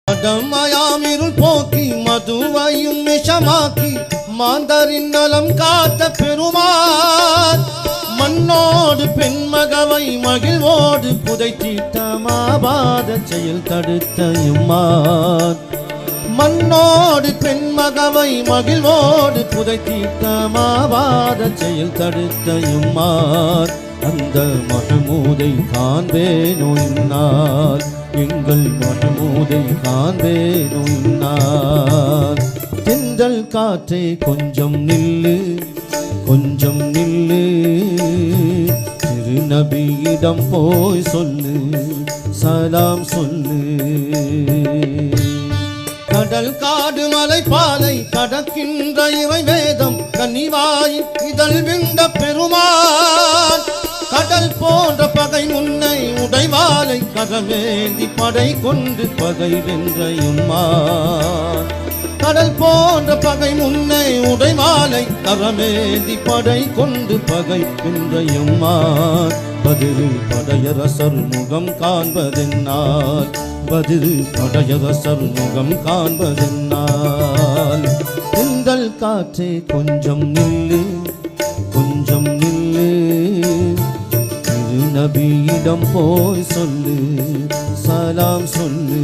மடமயாமிருள் போக்கி மதுவையும் விஷமாக்கி மாந்தரின் நலம் காத்த பெருமாள் மண்ணோடு பெண்மகவை மகிழ்வோடு புதைத்தீட்ட மாபாத செயல் தடுத்த எம்மான் மண்ணோடு பெண்மகவை மகிழ்வோடு புதைத்தீட்ட மாபாத செயல் தடுத்த எம்மான் அந்த மஹமூதை காண்பேனோ இந்நாள் எங்கள் மஹமூதை காண்பேனோ இந்நாள் தென்றல் காற்றே கொஞ்சம் நில்லு கொஞ்சம் நில்லு திருநபியிடம் போய் சொல்லு சலாம் சொல்லு கடல் காடு மலை பாலை கடக்கின்ற இவை வேதம் கனிவாயின் இதழ் விண்ட பெருமான் கடல் போன்ற பகை முன்னை உடைவாளை கரமேந்தி படை கொண்டு பகை வென்ற எம்மான் கடல் போன்ற பகை முன்னை உடைவாளை கரமேந்தி படை கொண்டு பகை வென்ற எம்மான் பதிரு படையரசர் முகம் காண்பதென்னால் பதிரு படையரசர் முகம் காண்பதென்னால் தென்றல் காற்றே கொஞ்சம் நில்லு கொஞ்சம் நில்லு திருநபியிடம் போய் சொல்லு சலாம் சொல்லு